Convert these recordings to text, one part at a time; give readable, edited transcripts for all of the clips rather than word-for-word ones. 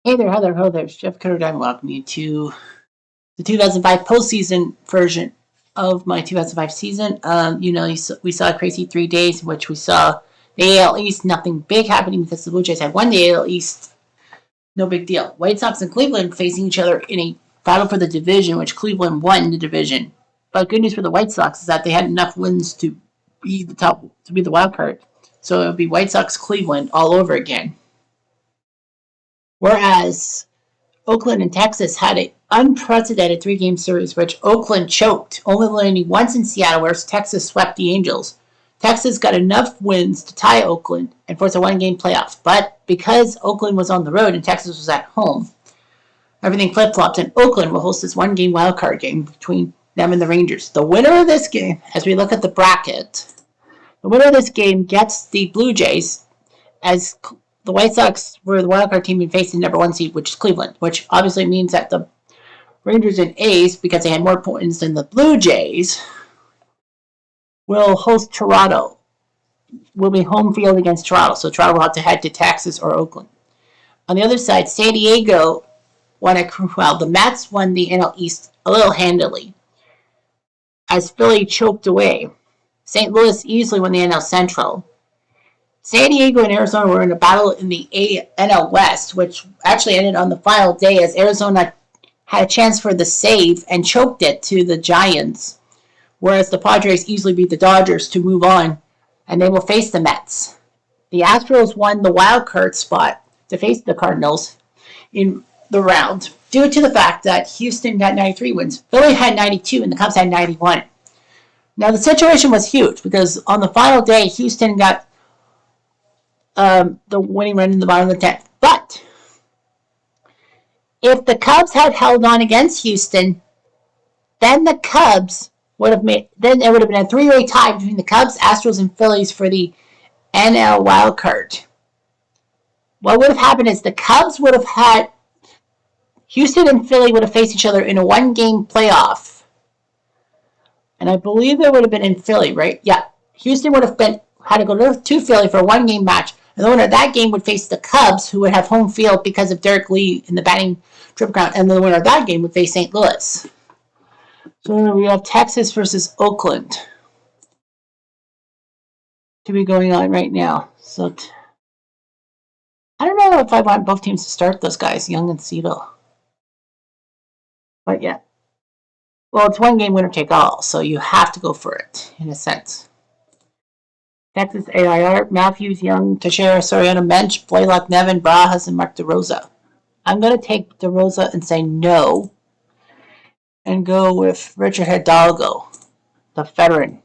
Hey there, Heather. Hello there. It's Jeff Cutter. I welcome you to the 2005 postseason version of my 2005 season. We saw a crazy 3 days in which we saw the AL East, nothing big happening because the Blue Jays had won the AL East. No big deal. White Sox and Cleveland facing each other in a battle for the division, which Cleveland won the division. But good news for the White Sox is that they had enough wins to be the wild card. So it would be White Sox Cleveland all over again. Whereas Oakland and Texas had an unprecedented 3-game series, which Oakland choked, only landing once in Seattle, whereas Texas swept the Angels. Texas got enough wins to tie Oakland and force a 1-game playoff, but because Oakland was on the road and Texas was at home, everything flip-flopped, and Oakland will host this 1-game wildcard game between them and the Rangers. The winner of this game, as we look at the bracket, the winner of this game gets the Blue Jays, as the White Sox were the wildcard team and faced the number 1 seed, which is Cleveland, which obviously means that the Rangers and A's, because they had more points than the Blue Jays, will host Toronto. Will be home field against Toronto, so Toronto will have to head to Texas or Oakland. On the other side, San Diego the Mets won the NL East a little handily, as Philly choked away. St. Louis easily won the NL Central. San Diego and Arizona were in a battle in the NL West, which actually ended on the final day as Arizona had a chance for the save and choked it to the Giants, whereas the Padres easily beat the Dodgers to move on, and they will face the Mets. The Astros won the wild card spot to face the Cardinals in the round, due to the fact that Houston had 93 wins, Philly had 92, and the Cubs had 91. Now, the situation was huge because on the final day, Houston got the winning run in the bottom of the 10th. But if the Cubs had held on against Houston, then the Cubs would have then it would have been a 3-way tie between the Cubs, Astros, and Phillies for the NL wild card. What would have happened is the Cubs would have had Houston and Philly would have faced each other in a 1-game playoff. And I believe it would have been in Philly, right? Yeah. Houston would have had to go to Philly for a 1-game match. And the winner of that game would face the Cubs, who would have home field because of Derek Lee in the batting triple crown. And the winner of that game would face St. Louis. So we have Texas versus Oakland to be going on right now. So I don't know if I want both teams to start those guys, Young and Cedal. But yeah. Well, it's 1-game winner take all, so you have to go for it, in a sense. Texas AIR, Matthews, Young, Teixeira, Soriano, Mensch, Blaylock, Nevin, Barajas, and Mark DeRosa. I'm going to take DeRosa and say no, and go with Richard Hidalgo, the veteran.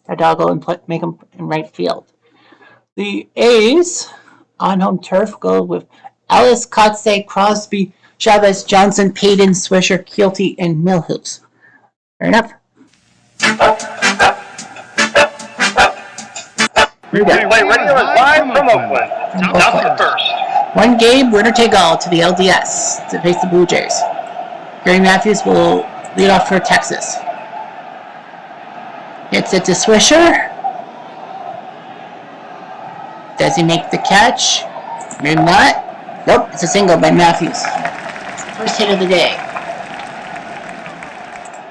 Hidalgo, and make him in right field. The A's, on home turf, go with Ellis, Kotze, Crosby, Chavez, Johnson, Payton, Swisher, Keelty, and Milhouse. Fair enough. Replay radio is live from Oakland. Top to first. 1-game winner take all to the LDS to face the Blue Jays. Gary Matthews will lead off for Texas. Hits it to Swisher. Does he make the catch? Maybe not. Nope, it's a single by Matthews. First hit of the day.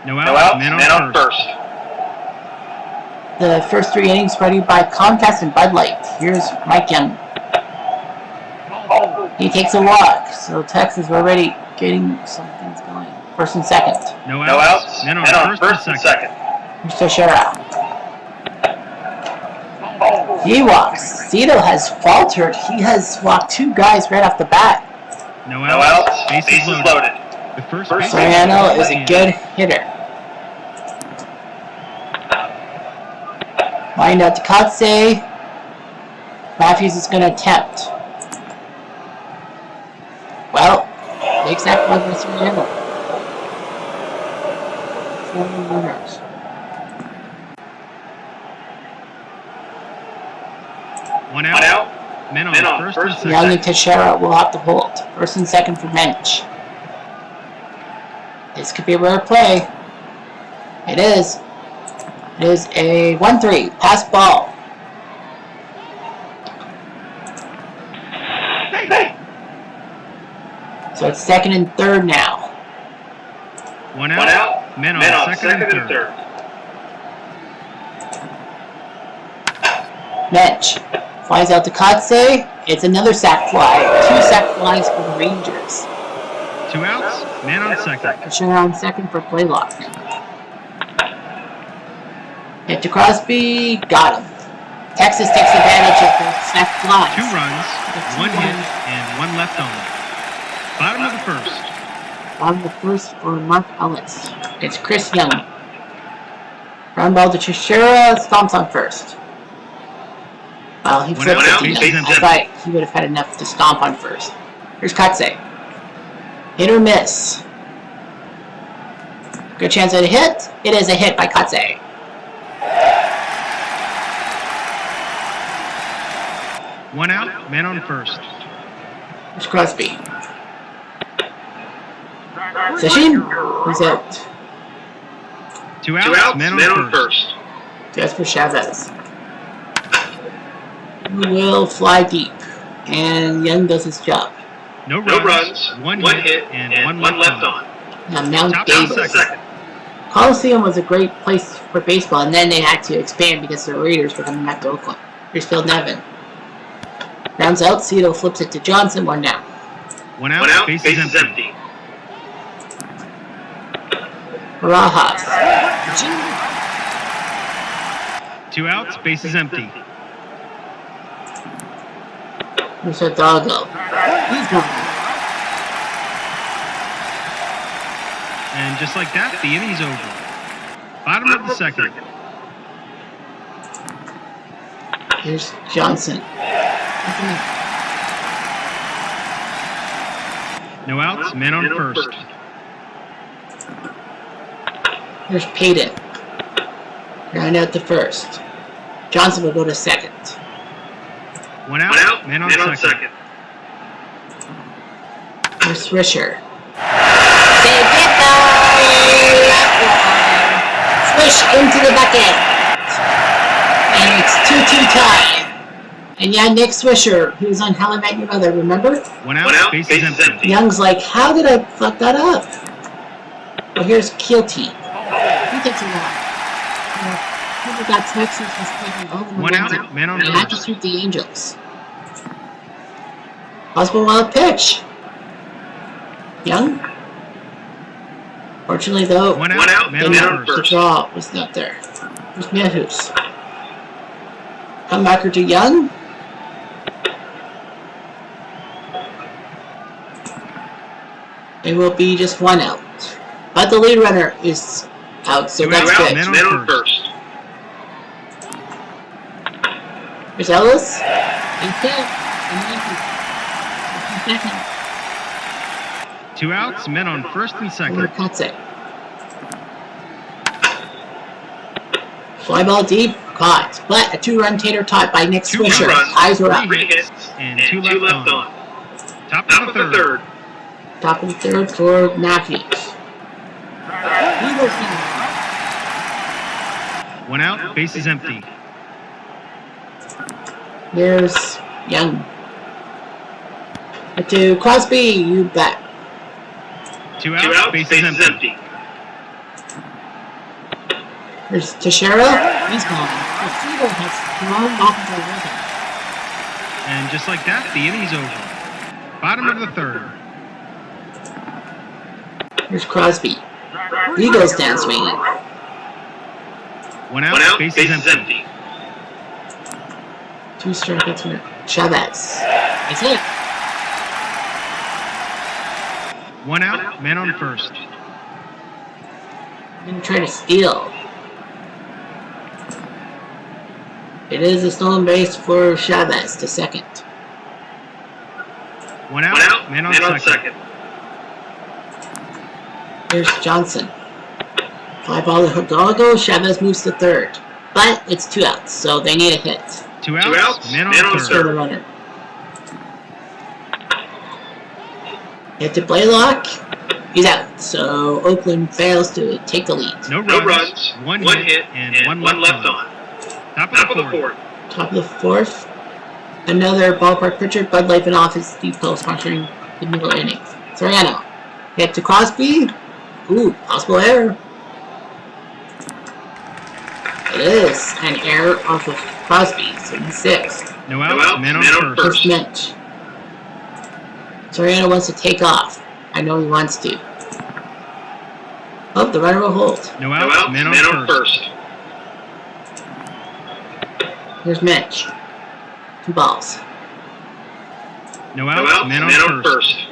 No out, man on first. The first 3 innings brought to you by Comcast and Bud Light. Here's Mike Young. He takes a walk, so Texas, we're already getting some things going. First and second. No outs, men on first and second. Here's Teixeira. He walks. Cedal has faltered. He has walked 2 guys right off the bat. No outs, bases loaded. The first Soriano is a good hitter. Lined out to Kotze. Matthews is going to attempt. Well, makes that play for Soriano. 4 runners. One out. Men on first and second. Young and Teixeira will have to hold. First and second for Mensch. This could be a rare play. It is. It is a 1-3 pass ball. So it's second and third now. One out. Men on second and third. Mensch flies out to Kotze. It's another sack fly. 2 sack flies for the Rangers. 2 outs. Man on second. Fisher on second for Blaylock. Hit to Crosby. Got him. Texas takes advantage of the sack flies. 2 runs, 1 hit, and 1 left on. Bottom of the first. Bottom of the first for Mark Ellis. It's Chris Young. Ground ball to Teixeira. Stomps on first. Well, he flips it. I thought he would have had enough to stomp on first. Here's Kotze. Hit or miss. Good chance at a hit. It is a hit by Kotze. One out, man on first. Here's Crosby. Session. Who's out? 2 outs, man on first. Just for Chavez. He will fly deep. And Young does his job. No runs, 1 hit, and 1 left on. Now Mount Davis. Coliseum was a great place for baseball, and then they had to expand because the Raiders were coming back to Oakland. Here's Phil Nevin. Rounds out, Cito flips it to Johnson, 1 down. 1 out, base is empty. Barajas. 2 outs, base is empty. Here's Hidalgo. He's gone. And just like that, the inning's over. Bottom of the second. Here's Johnson. No outs, man on first. Here's Payton. Ground out to first. Johnson will go to second. 1 out, man on second. Here's Swisher. They get the left one. Swish into the bucket. And it's 2-2 tie. And yeah, Nick Swisher, he was on How I Met Your Mother, remember? 1 out, base is empty. Young's like, how did I fuck that up? Well, here's Keelty. He takes a lot. People got Texas was taking all the momentum. 1 out, man on first. They had to shoot the Angels. Possible wild pitch. Young. Fortunately, though, 1 out, man on the first. draw was not there. Here's Mehus. Comebacker to Young. It will be just 1 out. But the lead runner is out, so that's good. Man on first. Here's Ellis. He's dead. 2 outs, men on first and second. Kotze. Fly ball deep, caught. But a 2-run tater tot by Nick Swisher. Eyes are up. 3 hits, and 2 left on. Top of the third. Top of the third for Matthews. 1 out, base is empty. Here's Young. To Crosby, you bet. 2 outs, base is empty. Here's Teixeira. He's gone. The Cito has thrown off into the rhythm. And just like that, the inning's over. Bottom of the third. Here's Crosby. He goes down swinging. 1 out, base is empty. 2 strikeouts for Chavez. That's it. 1 out, man on first. I'm going to try to steal. It is a stolen base for Chavez to second. 1 out, man on second. Here's Johnson. Fly ball to Hidalgo. Chavez moves to third. But it's 2 outs, so they need a hit. 2 outs, man on third. The runner. Hit to Blaylock. He's out, so Oakland fails to take the lead. No runs, 1 hit, and 1 left on. Top of the fourth. Top of the fourth. Another ballpark pitcher, Bud Light off his deep post, sponsoring the middle innings. Soriano. Hit to Crosby. Ooh, possible error. It is an error off of Crosby, so he's 6. No out, man on first. First Mitch. Soriano wants to take off. I know he wants to. Oh, the runner will hold. No out, man on first. Here's Mitch. 2 balls. No out, man on first.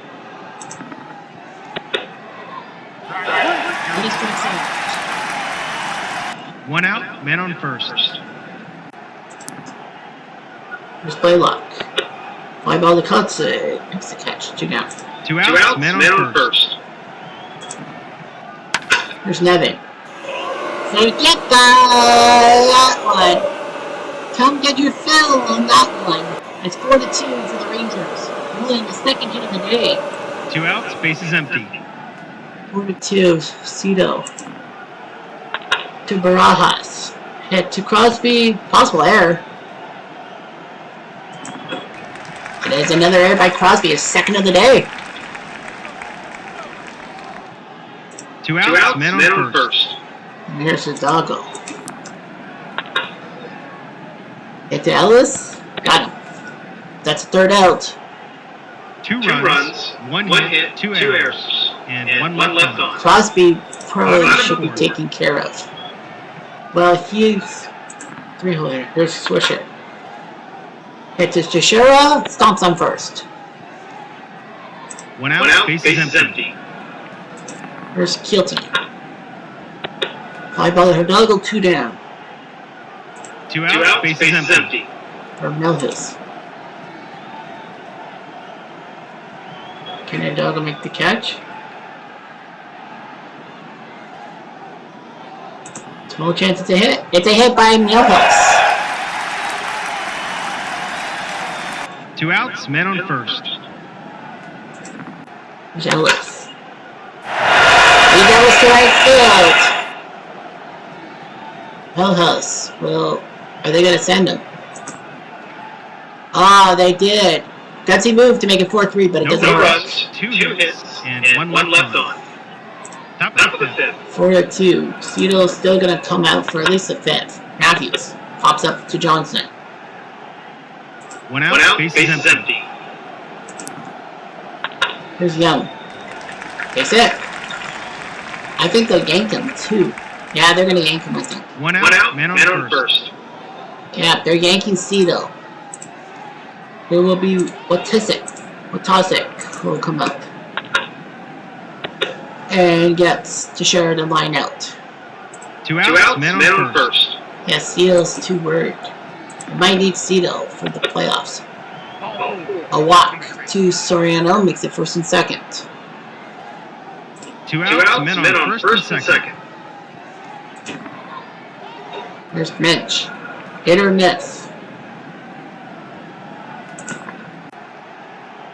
One out, man on first. Here's play luck. Fly ball to Kotze. Makes the catch. 2 down. 2 outs, man on first. Here's Nevin. Forget that one. Come get your fill on that one. It's 4-2 for the Rangers. Only the second hit of the day. 2 outs, base is empty. 4-2. Cito. To Barajas. Hit to Crosby. Possible error. It is another error by Crosby. His second of the day. 2 outs, man on first. And here's Hidalgo. Hit to Ellis. Got him. That's a 3rd out. 2 runs, 1 hit, 2 errors, and 1 left on. Crosby probably should be taken care of. Well, he's 3-hitter. Here's Swisher. Hit to Teixeira. Stomps on first. 1 out, base is empty. Here's Keelty. Fly ball to Hidalgo. 2 down. 2 outs, base is empty. For Melhus. Can Hidalgo make the catch? Small chance it's a hit. It's a hit by Melhus. 2 outs, man on first. There's Ellis. He goes to right field. Melhus. Well, are they going to send him? Ah, they did. Gutsy move to make it 4-3, but it doesn't work. Runs, 2 hits, and 1 left on. Top of the 5th. 4-2. Cito's still going to come out for at least the 5th. Matthews pops up to Johnson. 1 out, base is empty. Here's Young. That's it. I think they'll yank him too. Yeah, they're going to yank him, I think. 1 out, man on first. Yeah, they're yanking Cito. There will be Watasic will come up and gets to share the line out. 2 outs, man on first. Yeah, Cito's too worried. They might need Cito for the playoffs. A walk to Soriano makes it 1st and 2nd. 2 outs, men on first and second. There's Mitch. Hit or miss.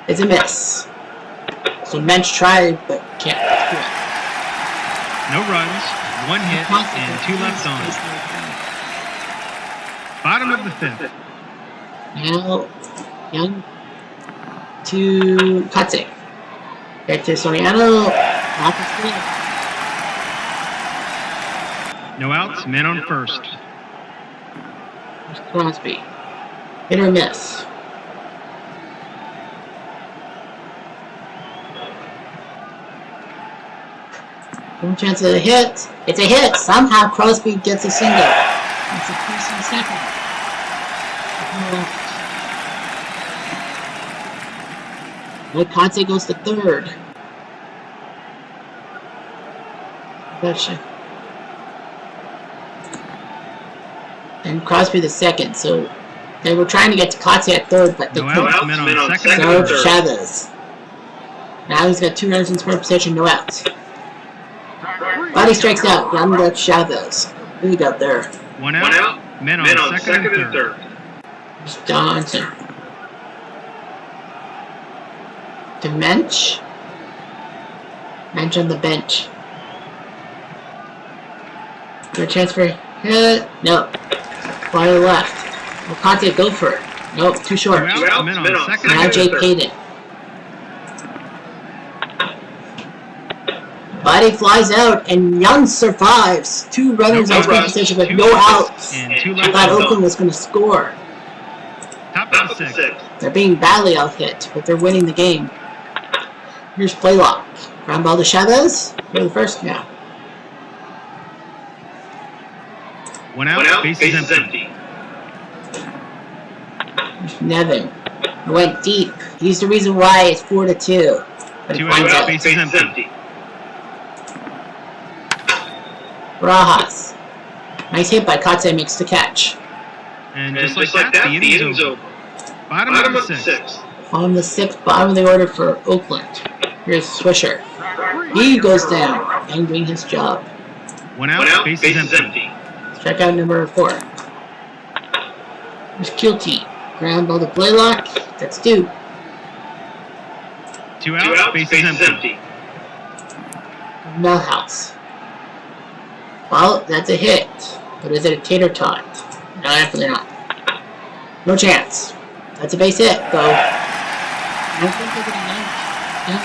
It's a miss. So Mitch tried, but can't do it. No runs, 1 hit, and 2 left on. Bottom of the 5th. Now, Young to Kotze. Back to Soriano. Off the screen. No outs, men on first. There's Crosby. Hit or miss. One chance of a hit. It's a hit. Somehow Crosby gets a single. It's a 1st and 2nd. Well, Kotze goes to 3rd. Gotcha. And Crosby the 2nd. So they were trying to get to Kotze at 3rd, but they couldn't. Men on second. Serge Chavez. Now he's got 2 runners in scoring position, no outs. Body strikes out. Young got Chavez. Who we got there? 1 out. Men on second and third. There's Johnson. To Mensch. Mensch on the bench. Good chance for a hit. No. Fly to the left. Well, Conte, go for it. Nope, too short. Men on second Now and Jake third. Payton. But he flies out, and Young survives. 2 runners on scoring position with no outs. And 2 I left thought on. Oakland was going to score. Top of the 6th. They're being badly out-hit, but they're winning the game. Here's Playlock. Ground ball to Chavez for the first now. 1 out, bases empty. Here's Nevin. He went deep. He's the reason why it's 4-2. But 2 finds out, out. bases empty. Barajas. Nice hit by Katse, makes the catch. And just like that, the inning's over. Bottom of the 6th. On the 6th, bottom of the order for Oakland. Here's Swisher. He goes down and doing his job. 1 out, bases empty. Strikeout number 4. Here's Kilty. Ground ball to Blaylock. That's 2. 2 out, bases empty. Melhouse. Well, that's a hit. But is it a tater tot? No, definitely not. No chance. That's a base hit, though. I don't think they're going to Young.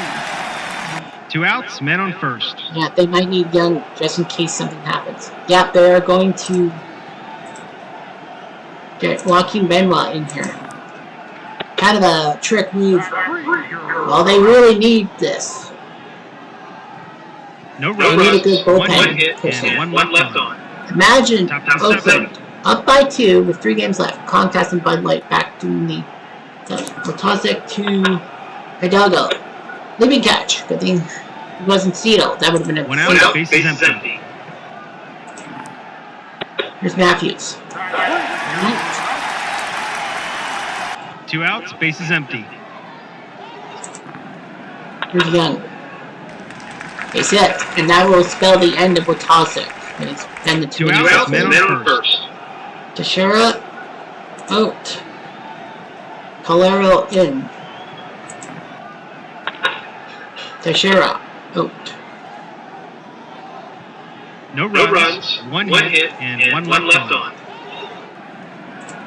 2 outs, men on first. Yeah, they might need Young just in case something happens. Yeah, they're going to get Joaquin Benoit in here. Kind of a trick move. Well, they really need this. No They runs, need a good 1 bullpen hit, pitcher. and 1 left on. Imagine Top of the Oakland 7th. up by 2 with 3 games left. Comcast and Bud Light back doing the Latozic to Hidalgo. Leaping catch. Good thing it wasn't Cito. That would have been a 1 out, bases empty. Here's Matthews. 2 outs, bases empty. Here's Young. Base hit. And that will spell the end of Latozic. And it's been the 2 2 innings. outs, men on first. Teixeira out. Calero in. Teixeira out. No runs, 1 hit, and 1 left on.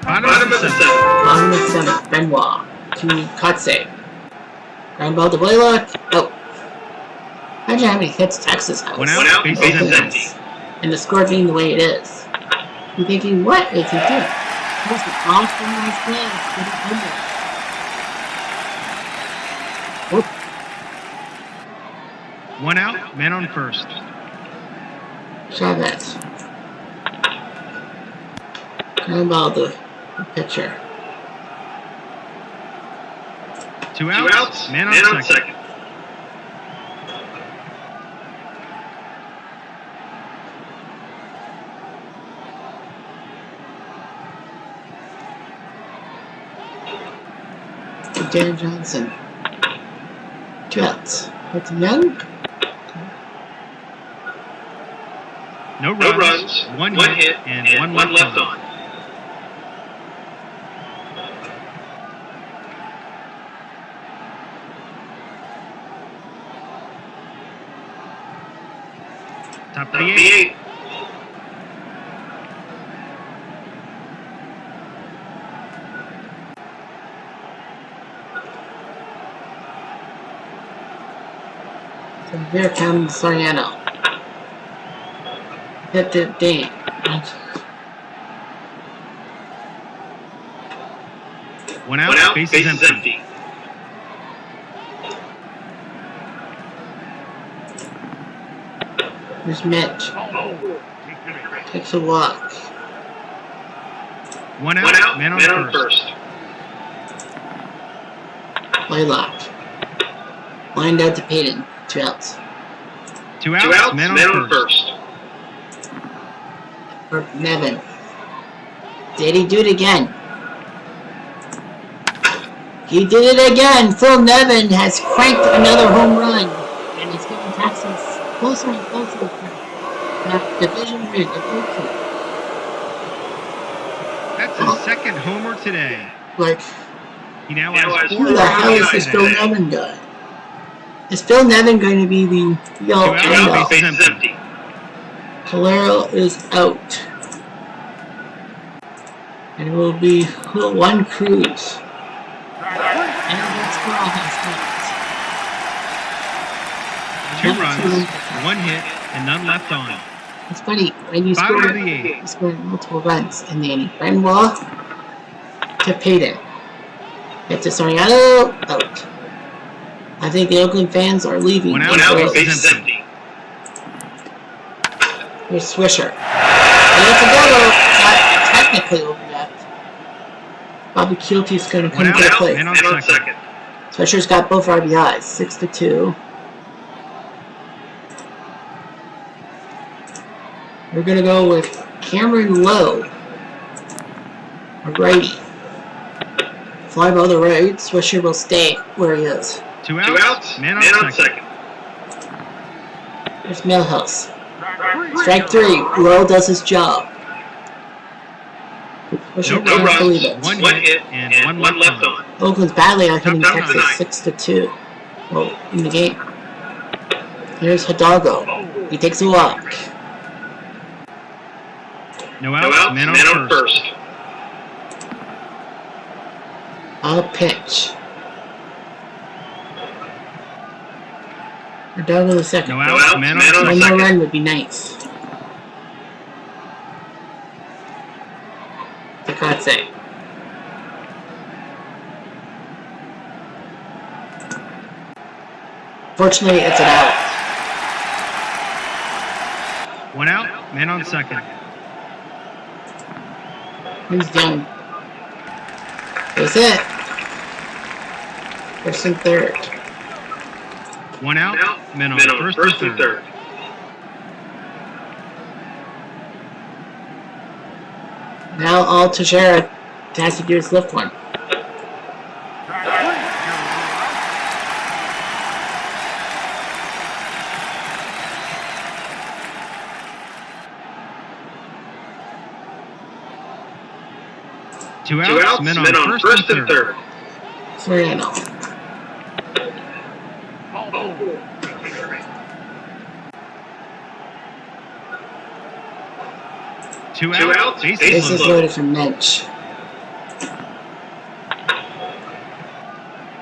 Bottom of the 7th. Bottom of the 7th. Benoit to Katse. Ground ball to Blaylock. Out. Imagine how many hits Texas has. 1 out, bases empty. And the score being the way it is. You're thinking, what is he doing? That was an awful nice play. 1 out, men on first. Chavez. Ground ball to the pitcher. 2 outs, men on second. Dan Johnson. 2 outs. That's Young. No runs, 1 hit, and 1 left on. Top of the 8th. So here comes Soriano. Hit the Dane. 1 out, bases empty. Here's Mitch. Takes a walk. 1 out, men on first. Blaylock. Lined out to Payton. 2 outs. 2 outs, men on first. For Nevin. Did he do it again? He did it again! Phil Nevin has cranked another home run. And he's getting Texas closer and closer to that division rig of Oakland. That's his second homer today. Like, He now has 4 who the hell is RBIs this Phil today. Nevin guy? Is Phil Nevin going to be the 2 outs, bases empty. Calero is out. And it will be one Cruz. And that's Barajas out. 2 runs, 1 hit, and none left on. It's funny, when you Bottom score, of the 8th. you score multiple runs in the inning. Benoit to Payton. Hit to Soriano, out. I think the Oakland fans are leaving. 1 out, base is empty. Here's Swisher. And it's a double. Not technically over yet. Bobby Keelty's going to come to the plate. Man on second. Swisher's got both RBIs, 6-2. We're going to go with Cameron Lowe, a righty. Fly ball to right. Swisher will stay where he is. 2 outs. Man on second. There's Millhouse. Strike 3. Lowe does his job. Swisher No can't believe it. runs, 1 hit, and 1 left on. Oakland's badly out hitting Down Texas tonight. 6-2. Well, in the game. Here's Hidalgo. He takes a walk. No outs, man on first. I'll pitch. Hidalgo the second. No outs, man on One second. more run would be nice. Takatse. Fortunately, it's an out. 1 out, man on second. He's done. That's it. First and third. 1 out, man on first and third. Now all Teixeira has to do is lift one. Two outs, men on first and third. Soriano. Two outs, bases loaded from Mensch.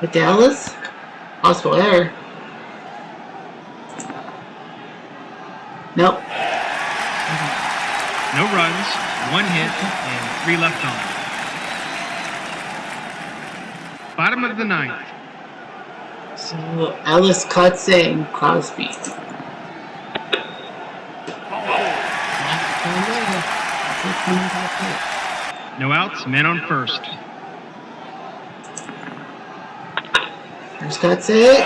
With Dallas? Possible error. Nope. No runs, 1 hit, and 3 left on. Bottom of the 9th. So Ellis, Kotze, and Crosby. No outs, men on first. There's Kotze.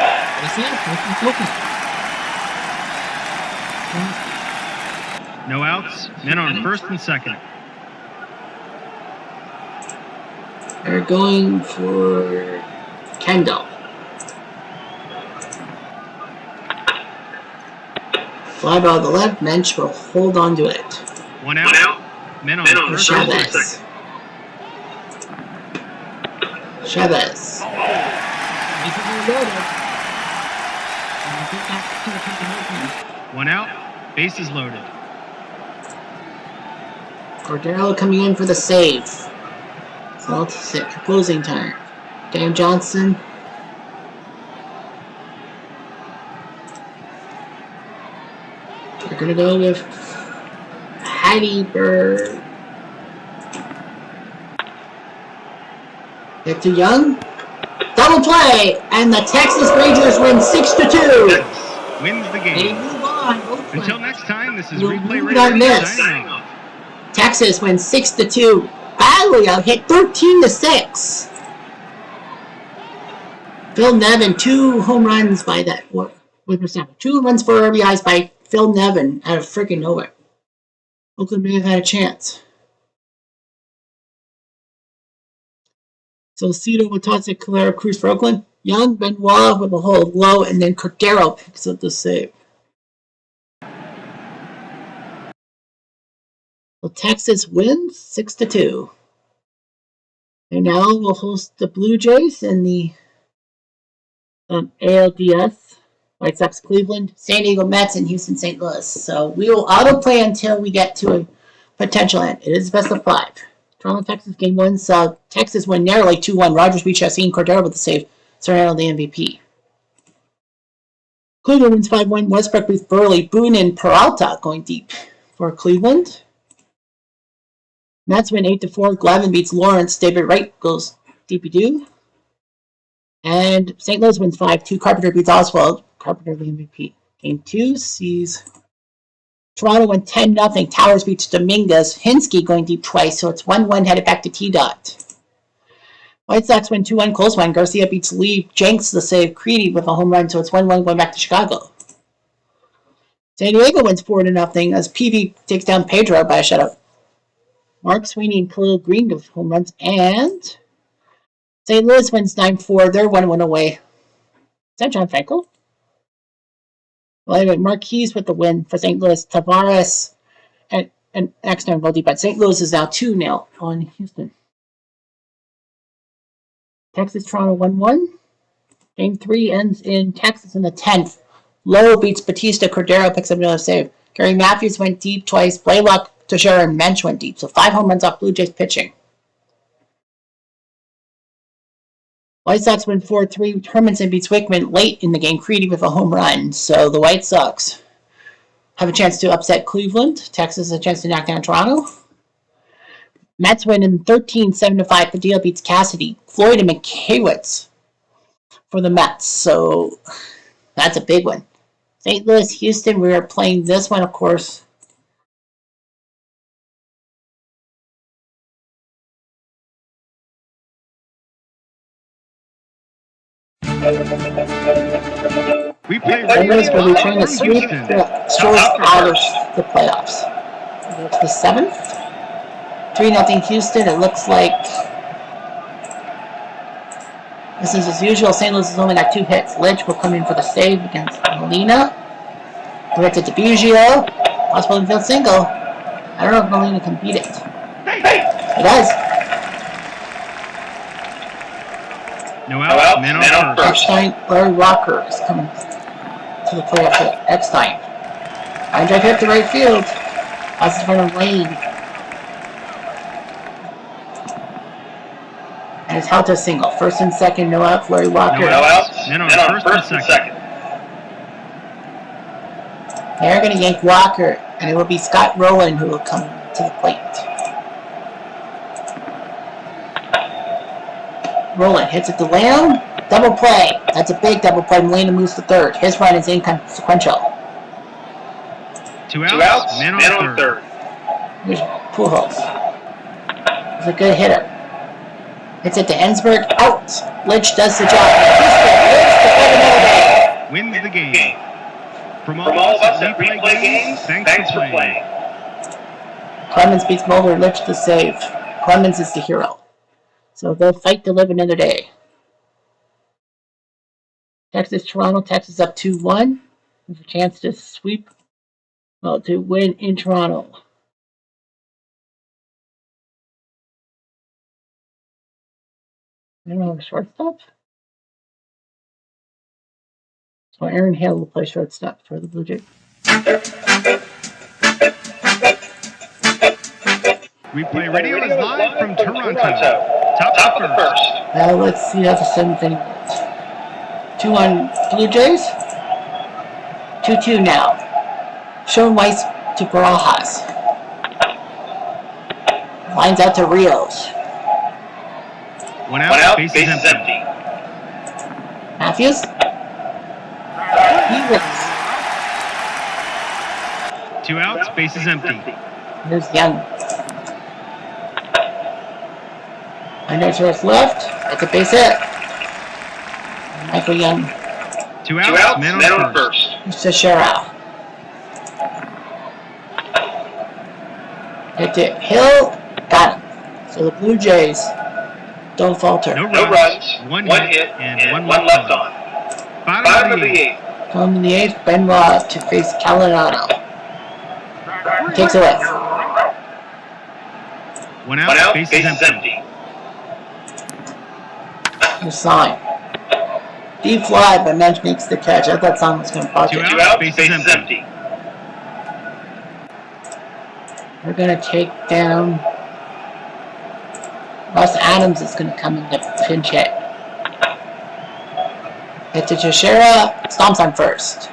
No outs, men on first and second. They're going for Kendall. Fly ball to the left. Mensch will hold on to it. 1 out, men on first and Chavez. Chavez. 1 out, bases loaded. Cordero coming in for the save. So it's closing time. Dan Johnson. We're gonna go with Hattie Bird. Get to Young. Double play, and the Texas Rangers win 6-2. Wins the They game. move on. Until next time, this is We'll Replay move Radio on this. signing off. Texas wins 6-2. Badly out hit 13-6. Phil Nevin, 2 home runs by that. What was that? 2 runs for RBIs by Phil Nevin out of freaking nowhere. Oakland may have had a chance. So Cito, Watadze, Calera, Cruz for Oakland. Young, Benoit with a hold low, and then Cordero picks up the save. Well, Texas wins 6-2. And now we'll host the Blue Jays in the ALDS, White Sox, Cleveland, San Diego Mets, and Houston, St. Louis. So we will auto-play until we get to a potential end. It is best of 5. Toronto, Texas, game 1 saw Texas win narrowly 2-1. Rogers beat Chassin, Cordero with the save. Soriano the MVP. Cleveland wins 5-1. Westbrook beats Burley. Boone and Peralta going deep for Cleveland. Mets win 8-4. Glavin beats Lawrence. David Wright goes DP2. And St. Louis wins 5-2. Carpenter beats Oswald. Carpenter the MVP. Game 2 sees Toronto win 10-0. Towers beats Dominguez. Hinsky going deep twice, so it's 1-1 headed back to T-Dot. White Sox win 2-1. Close one. Garcia beats Lee. Jenks the save. Creedy with a home run, so it's 1-1 going back to Chicago. San Diego wins 4-0 as Peavy takes down Pedro by a shutout. Mark Sweeney and Khalil Green give home runs, and St. Louis wins 9-4. They're 1-1 away. Is that John Franco? Well, anyway, Marquez with the win for St. Louis. Tavares and Exner go deep, but St. Louis is now 2-0 on Houston. Texas Toronto 1-1. Game 3 ends in Texas in the 10th. Lowe beats Batista. Cordero picks up another save. Gary Matthews went deep twice. Blaylock, Teixeira, and Mensch went deep. So 5 home runs off Blue Jays pitching. White Sox win 4-3. Hermanson beats Wickman late in the game. Creedy with a home run. So the White Sox have a chance to upset Cleveland. Texas has a chance to knock down Toronto. Mets win in 13-7-5. Padilla beats Cassidy. Floyd and McKaywitz for the Mets. So that's a big one. St. Louis, Houston, we are playing this one, of course. We play St. Louis will be trying to sweep the Astros out of the playoffs. It's the 7th. 3-0 Houston. It looks like this is as usual. St. Louis has only got 2 hits. Lynch will come in for the save against Molina. Directed to Biggio. Possible infield single. I don't know if Molina can beat it. It does. No out. Man on first. Eckstein, Larry Walker is coming to the plate up to Eckstein. Line drive hit to right field. Positive run of Lane. And it's held to a single. First and second, no out. Larry Walker. No outs. Men on first and second. They're going to yank Walker, and it will be Scott Rowland who will come to the plate. Rowland hits it to Lamb. Double play. That's a big double play. Molina moves to third. His run is inconsequential. 2 outs. Man on third. Here's Pujols. He's a good hitter. Hits it to Ensberg. Out. Lynch does the job. Wins the game. From all of us that replay games, thanks for playing. Clemens beats Mulder. Lynch the save. Clemens is the hero. So they'll fight to live another day. Texas, Toronto. Texas up 2-1. There's a chance to sweep. Well, to win in Toronto. I don't have a shortstop. So Aaron Hale will play shortstop for the Blue Jays. Replay radio is live from Toronto. Top of the first. Now let's see how the 7th inning goes. 2-1 Blue Jays. 2-2 now. Sean Weiss to Barajas. Lines out to Rios. One out, base is empty. Matthews. He wins. 2 outs, base is empty. Here's Young. Under to his left. That's a base hit. Michael Young. 2 outs, man on first. Here's Teixeira. Hit it. Hill. Got him. So the Blue Jays don't falter. No runs, one hit, and one left on. Bottom of the 8th. Come in the 8th, Benoit to face Calinado. Takes away. 1 out, base is empty. The sign. Deep fly, but Mensch makes the catch. I thought someone was going to pause it. 2 out, base is empty. We're going to take down. Russ Adams is going to come in to pinch hit. Hit to Teixeira, stomps on first.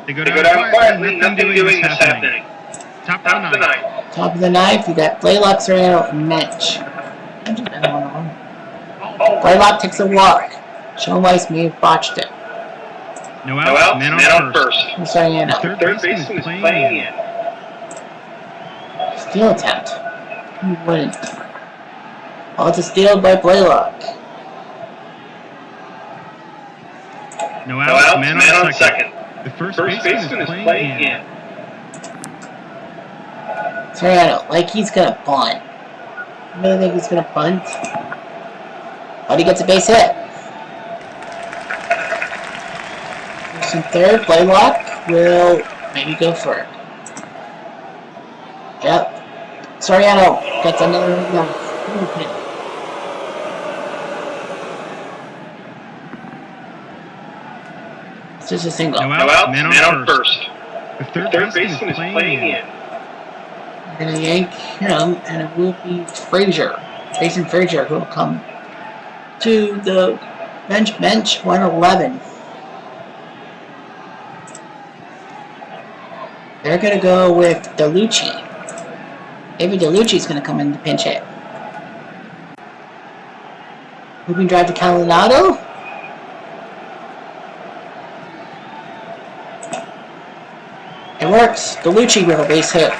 They go down quietly, nothing doing is happening. Top of the ninth. Top of the ninth, you got Blaylock, Soriano, and Mensch. Blaylock takes a walk. Sean Weiss may have botched it. No out, man on first. Soriano. Third baseman is playing in. Steal attempt. Who wouldn't? Oh, it's a steal by Blaylock. No out, man on second. The first baseman is playing in. Soriano, like he's gonna bunt. You really think he's gonna bunt? But he gets a base hit. First and third, Blaylock will maybe go for it. Yep. Soriano gets another run. It's just a single. No out, man on first. The third baseman is playing in. We're going to yank him, and it will be Frazier. Jason Frazier, who will come to the bench 111. They're going to go with DeLucci. David DeLucci is going to come in to pinch hit. Moving drive to Calinado. It works. DeLucci with a base hit.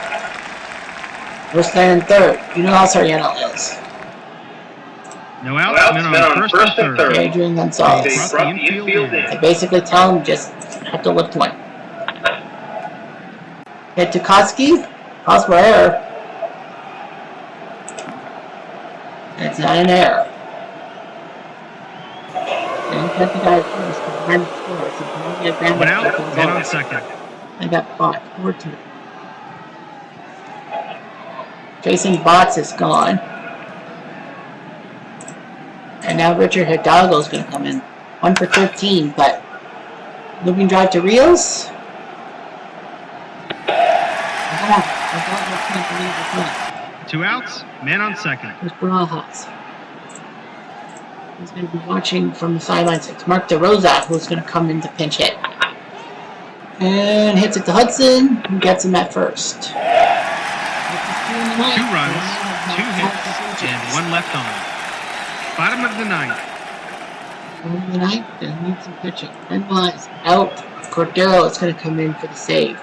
We're standing third. You know how Soriano is. No out, man on first and third. Adrian Gonzalez. They basically tell him just have to lift one. Hit to Koski. Possible error. It's not an error. And cut the guy first. One out, man on second. I got bought. 4-2. Jason Botts is gone. And now Richard Hidalgo is going to come in. 1 for 13, but moving drive to Rios. I can't believe it's not. 2 outs, man on second. There's Barajas. He's going to be watching from the sidelines. It's Mark DeRosa who's going to come in to pinch hit. And hits it to Hudson, who gets him at first. 2 runs, 2 hits, and 1 left on. Bottom of the ninth. Bottom of the ninth, and needs some pitching. Benoit is out. Cordero is going to come in for the save.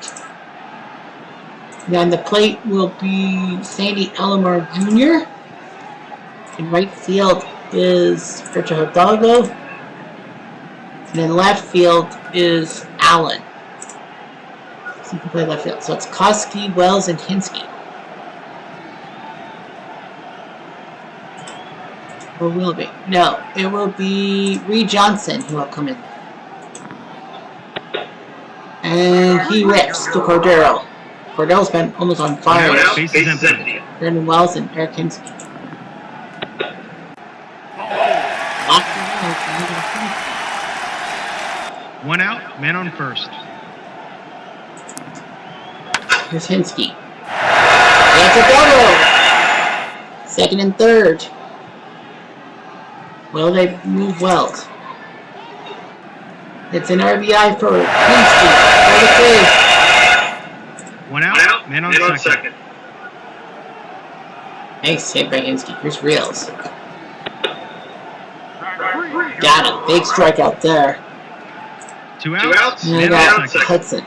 Then the plate will be Sandy Alomar Jr. In right field is Richard Hidalgo. And in left field is Allen. So you can play left field. So it's Koski, Wells, and Hinsky. Or will it be? No, it will be Reed Johnson who will come in. And he rips to Cordero. Cordero's been almost on fire. Base is empty. Brandon Wells and Eric Hinsky. One out, man on first. Here's Hinsky. That's a double! Second and third. Will they move Wells? It's an RBI for Hinsky. One out, man on second. Nice hit by Hinsky. Here's Reels. Got him. Big strikeout there. 2 outs, and man on second. Hudson.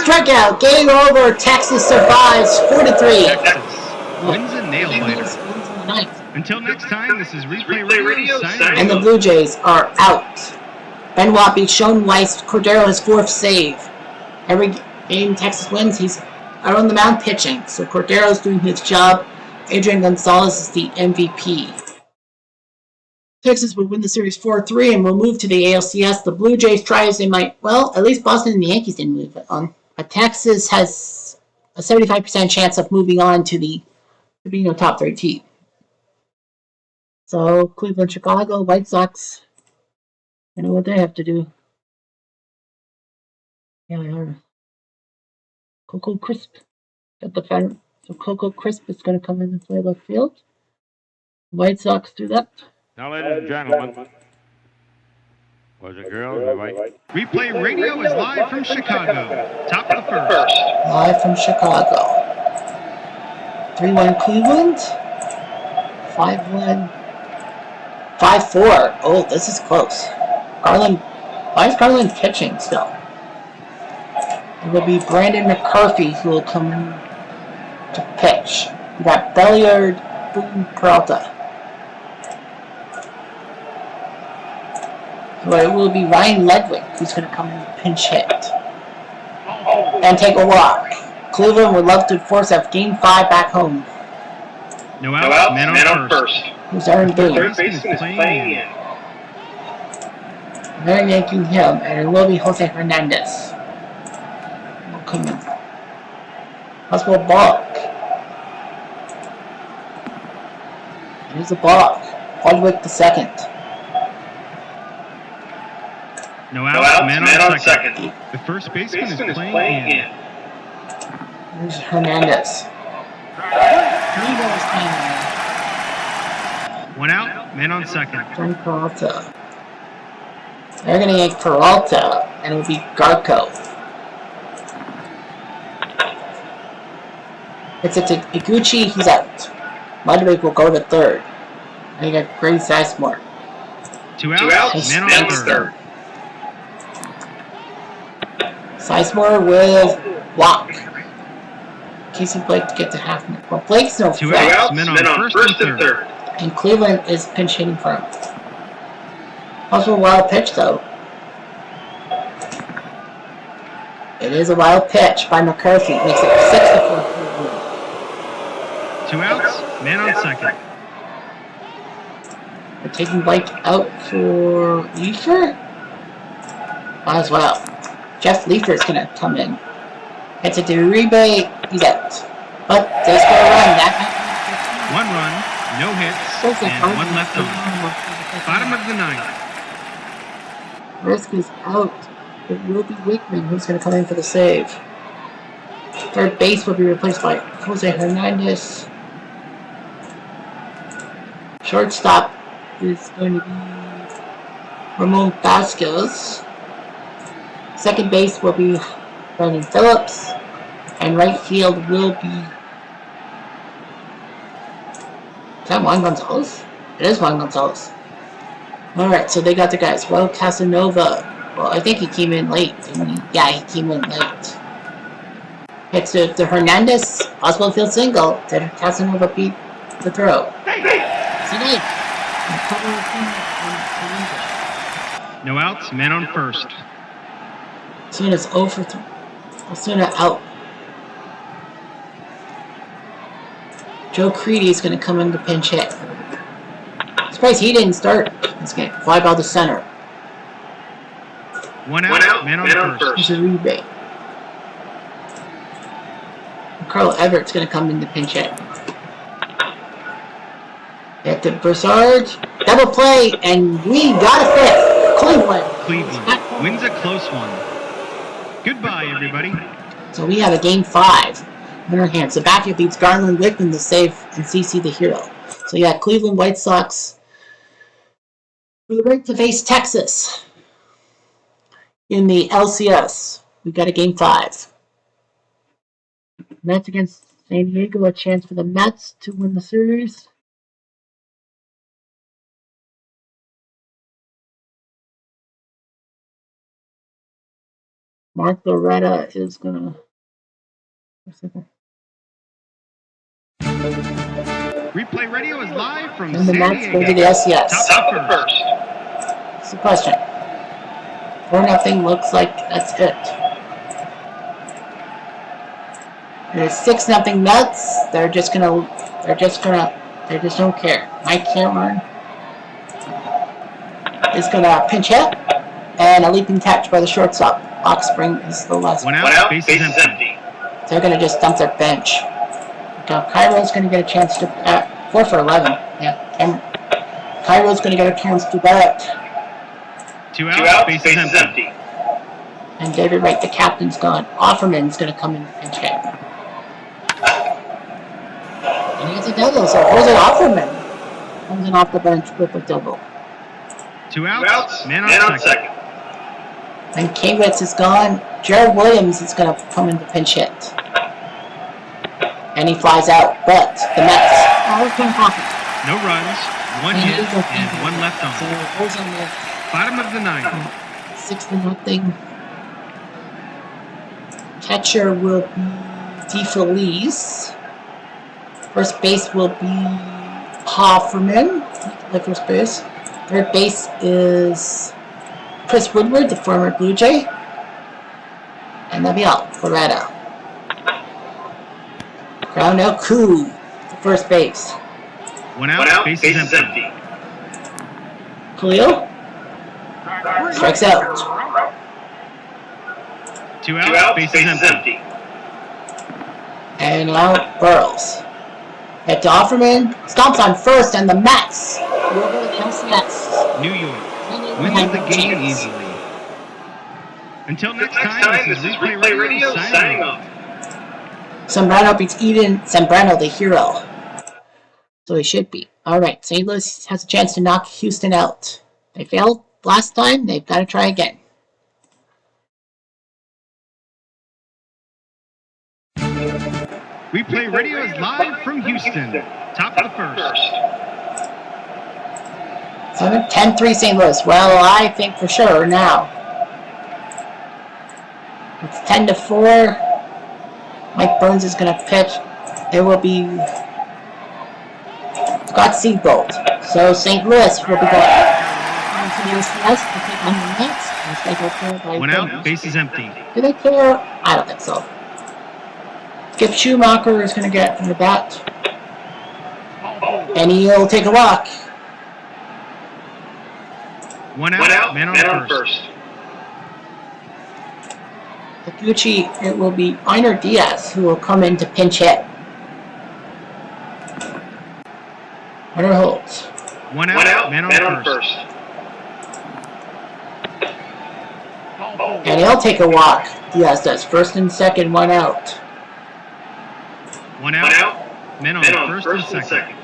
Strikeout. Game over. Texas survives 4-3. Texas wins a nail biter. Until next time, this is Replay Radio signing. And the Blue Jays are out. Benoit beats Sean Weiss. Cordero his 4th save. Every game Texas wins, he's out on the mound pitching. So Cordero's doing his job. Adrian Gonzalez is the MVP. Texas will win the series 4-3 and will move to the ALCS. The Blue Jays try as they might. Well, at least Boston and the Yankees didn't move it on. But Texas has a 75% chance of moving on to being a top 3 team. So Cleveland, Chicago, White Sox. You know what they have to do. Yeah, Coco Crisp at the Fed. So Coco Crisp is going to come in and play left field. White Sox do that. Now, ladies and gentlemen, boys and girls, Replay Radio is live from Chicago. Top of the first. Live from Chicago. 3-1 Cleveland. 5-1. 5-4. Oh, this is close. Garland. Why is Garland pitching still? It will be Brandon McCarthy who will come in to pitch. We got Belliard, Boone, Peralta. So it will be Ryan Ledwick who's going to come in and pinch hit. And take a walk. Cleveland would love to force a Game 5 back home. No out, man on first. Who's Aaron Boone? Third baseman is playing in. They're yanking him, and it will be Jose Hernandez. Will come in. Possible balk. Here's a balk. Ledwick the second. No out, man on second. The first baseman is playing in. Here's Hernandez. 3 balls playing in. 1 out, man on second. From Peralta. They're going to yank Peralta, and it will be Garco. It's a Iguchi, he's out. Ledwick will go to third. And you got Grace Sizemore. 2 outs, man on third. Sizemore will walk. Casey Blake to get to half minute. Well, Blake's no 2 threat. outs, men on first and third. And Cleveland is pinch hitting for him. Also a wild pitch, though. It is a wild pitch by McCarthy. It makes it 6-4 Cleveland. 2 outs, man on second. We're taking Blake out for Leifer? Might as well. Jeff Leifer is going to come in. It's a Uribe. He's out. But they score a run. That 1 run, no hits, and 1 left on. Bottom of the 9th. Risk is out. It will be Wickman who's going to come in for the save. Third base will be replaced by Jose Hernandez. Shortstop is going to be Ramon Vasquez. Second base will be Brandon Phillips. And right field will be... Is that Juan Gonzalez? It is Juan Gonzalez. Alright, so they got the guys. Well, Casanova. Well, I think he came in late, didn't he? Yeah, he came in late. Hits to Hernandez. Oswald field single. Did Casanova beat the throw? He did. No outs, man on first. Osuna's 0 for 3. Osuna out. Joe Creedy is going to come in to pinch hit. Surprised he didn't start this game. Fly ball to center. 1 out, man on first. Here's a rebate. Carl Everett's going to come in to pinch hit. Back to Broussard. Double play, and we got a fifth. Cleveland wins a close one. Goodbye, everybody. So we have a Game 5 in our hands. The backer beats Garland Wickman to save and CC the hero. So yeah, Cleveland White Sox for the right to face Texas in the LCS. We got a Game 5. Mets against San Diego, a chance for the Mets to win the series. Mark Loretta is gonna. Replay Radio is live from And the San Mets Diego. go to the LCS. Top of the first. That's the question. 4-0 looks like that's it. There's 6-0 Mets. They just don't care. Mike Cameron is gonna pinch hit, and a leaping catch by the shortstop. Oxspring is the last 1 out, base is empty. They're gonna just dump their bench. Cairo's gonna get a chance to 4 for 11. Yeah, and Cairo's gonna get a chance to bat. 2 out, base is empty. And David Wright, the captain's gone. Offerman's gonna come in and check. And he gets a double, so Jose Offerman comes in off the bench with a double. 2 outs, man on second. And Kavitz is gone. Jared Williams is going to come in to pinch hit. And he flies out, but the Mets are happy. No runs, 1 hit, and 1 left on. So it goes on the Bottom of the 9th. 6-0. Catcher will be DeFelice. First base will be Hofferman. Like first base. Third base is Chris Woodward, the former Blue Jay. And that'll be all. Florida. Ground Coup, the first base. 1 out, base is empty. Khalil strikes out. 2 outs, base is empty. And now Burrows. Head to Offerman, stomps on first, and the Mets will go to the LCS. New York wins the game easily. Until next time, this is Replay Radio signing off. Zambrano beats Eden Zambrano, the hero. So he should be. Alright, St. Louis has a chance to knock Houston out. They failed last time, they've got to try again. Replay Radio is live from Houston. Top of the first. 10-3 St. Louis. Well, I think for sure now. It's 10-4. Mike Burns is going to pitch. There will be Scott Seabold. So St. Louis will be going to the LCS to take on the Mets. 1 out, base is empty. Do they care? I don't think so. Skip Schumacher is going to get in the bat. And he'll take a walk. 1 out, man on first. Taguchi, it will be Einer Diaz who will come in to pinch hit. Runner holds. 1 out, man on first. And he'll take a walk. Diaz does. First and second, 1 out. 1 out, men on first and second.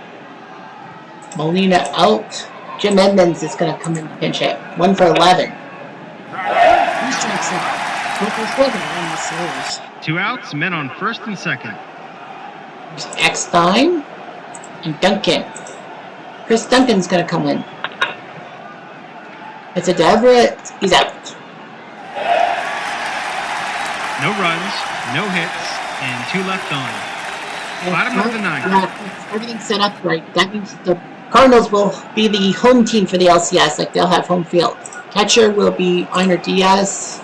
Molina out. Jim Edmonds is going to come in to pinch hit. 1 for 11. He strikes out. 2 outs, men on first and second. There's Eckstein and Duncan. Chris Duncan's going to come in. It's a Everett. He's out. No runs, no hits, and 2 left on. Bottom of the 9th. Yeah, everything's set up right. That means the Cardinals will be the home team for the LCS. Like, they'll have home field. Catcher will be Einer Diaz.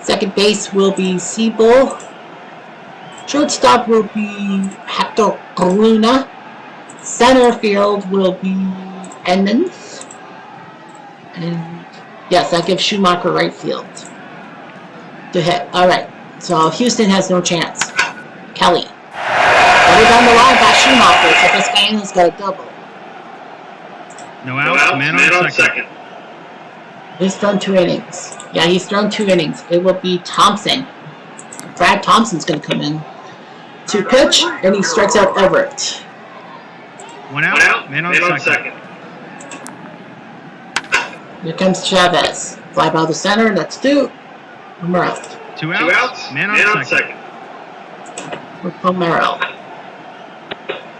Second base will be Seabull. Shortstop will be Hector Coruna. Center field will be Edmonds. And yes, that gives Schumacher right field to hit. Alright, so Houston has no chance. Kelly. Put it on the line by Schumacher, so this guy has got a double. No outs, man on second. He's thrown 2 innings. Yeah, he's thrown 2 innings. It will be Thompson. Brad Thompson's going to come in to pitch, and he strikes out Everett. 1 out, man on second. Here comes Chavez. Fly by the center, that's 2. And we're out. 2 outs, man on second. With Palmero.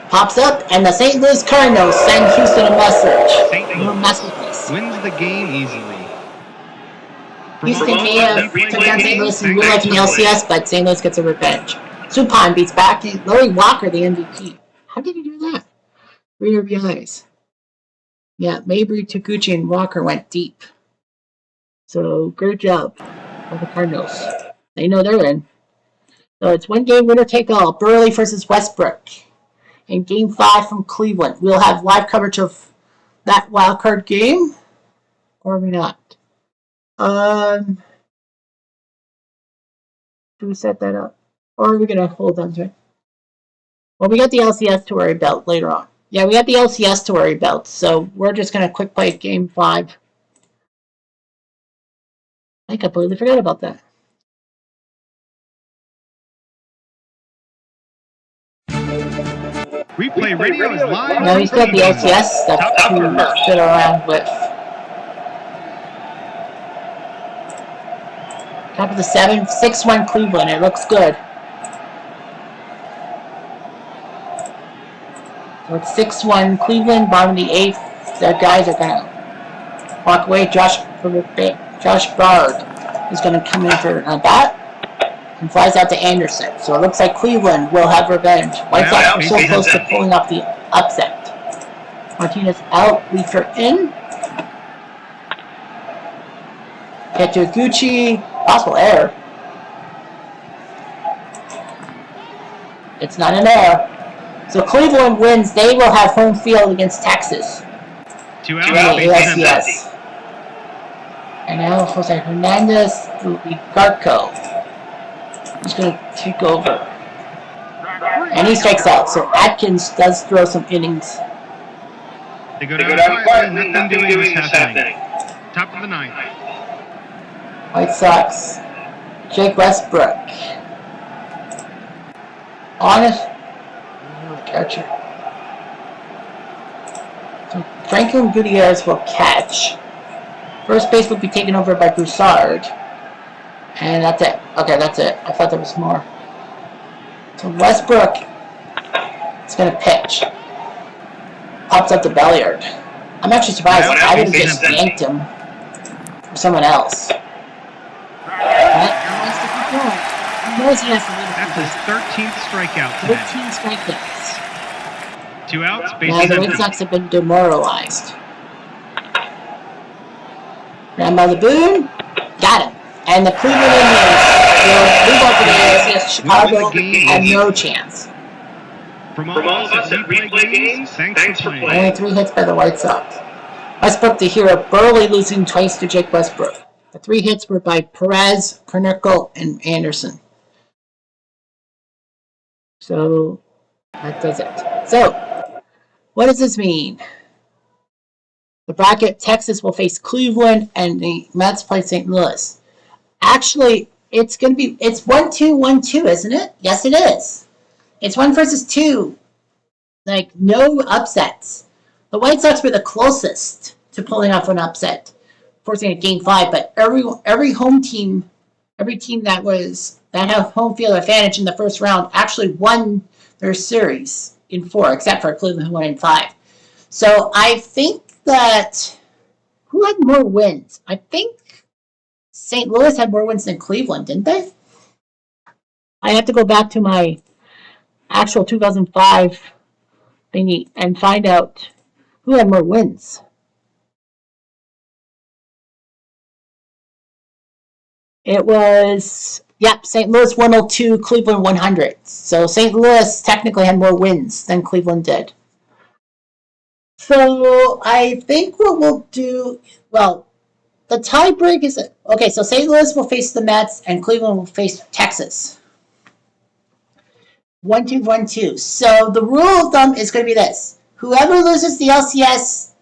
Pops up, and the St. Louis Cardinals send Houston a message. Don't mess with this. Wins the game easily. Houston may have took down St. Louis in real life in the LCS, but St. Louis gets a revenge. Suppan beats back Larry Walker, the MVP. How did he do that? 3 RBIs. Yeah, Mabry, Taguchi, and Walker went deep. So, great job for the Cardinals. They know they're in. So, it's 1 game, winner take all. Burley versus Westbrook. In Game 5 from Cleveland. We'll have live coverage of that wildcard game. Or we not. Do we set that up? Or are we going to hold on to it? Well, we got the LCS to worry about later on. Yeah, we got the LCS to worry about. So we're just going to quick play Game 5. I completely forgot about that. Replay Replay Radio is live. No, he's got the LTS stuff to fiddle around with. Top of the 7, 6-1 Cleveland. It looks good. So it's 6-1 Cleveland, bottom of the 8th. Their guys are going to walk away. Josh Bard is going to come in for a bat and flies out to Anderson. So it looks like Cleveland will have revenge. White Sox are so close to pulling off the upset. Martinez out, Leafer in. Get to Gucci. Possible error. It's not an error. So Cleveland wins. They will have home field against Texas. 2 out. Yes. And now Jose Hernandez will be Garco. He's going to take over. And he strikes out. So Atkins does throw some innings. They go down quietly. Nothing doing this happening. Top of the 9th. White Sox. Jake Westbrook. Honest. Catcher. So Franklin Gutierrez will catch. First base will be taken over by Broussard. And that's it. Okay, that's it. I thought there was more. So Westbrook is going to pitch. Pops up the Belliard. I'm actually surprised. I would have just yanked him for someone else. That's his 13th strikeout today. 13 strikeouts. 2 outs, bases Now the empty. Red Sox have been demoralized. Grandmother Boone, got him. And the Cleveland Indians will move on to the ALCS. Chicago had no chance. From all of us at Replay Games, thanks for playing. Only 3 hits by the White Sox. Westbrook the hero, barely losing twice to Jake Westbrook. The 3 hits were by Perez, Kernickel, and Anderson. So that does it. So, what does this mean? The bracket, Texas will face Cleveland, and the Mets play St. Louis. Actually, it's 1-2-1-2, isn't it? Yes, it is. It's 1 versus 2. Like, no upsets. The White Sox were the closest to pulling off an upset, forcing a Game 5, but every home team, every team that had home field advantage in the first round actually won their series in 4, except for Cleveland, who won in 5. So I think that who had more wins? I think St. Louis had more wins than Cleveland, didn't they? I have to go back to my actual 2005 thingy and find out who had more wins. It was, St. Louis 102, Cleveland 100. So St. Louis technically had more wins than Cleveland did. So I think what we'll do, the tiebreak is, okay, so St. Louis will face the Mets and Cleveland will face Texas. 1-2-1-2. So the rule of thumb is going to be this. Whoever loses the LCS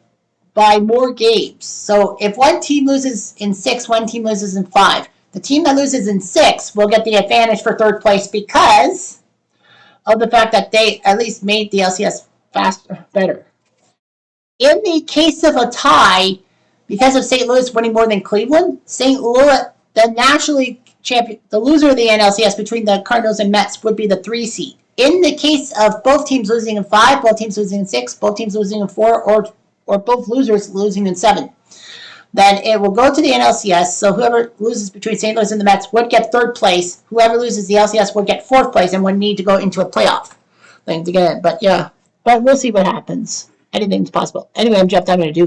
by more games. So if one team loses in 6, one team loses in 5. The team that loses in 6 will get the advantage for 3rd place because of the fact that they at least made the LCS better. In the case of a tie, because of St. Louis winning more than Cleveland, St. Louis, the National League champion, the loser of the NLCS between the Cardinals and Mets would be the 3 seed. In the case of both teams losing in 5, both teams losing in 6, both teams losing in 4, or both losers losing in 7, then it will go to the NLCS. So whoever loses between St. Louis and the Mets would get 3rd place. Whoever loses the LCS would get 4th place and would need to go into a playoff thing to get it. But we'll see what happens. Anything's possible. Anyway, I'm Jeff. I'm going to do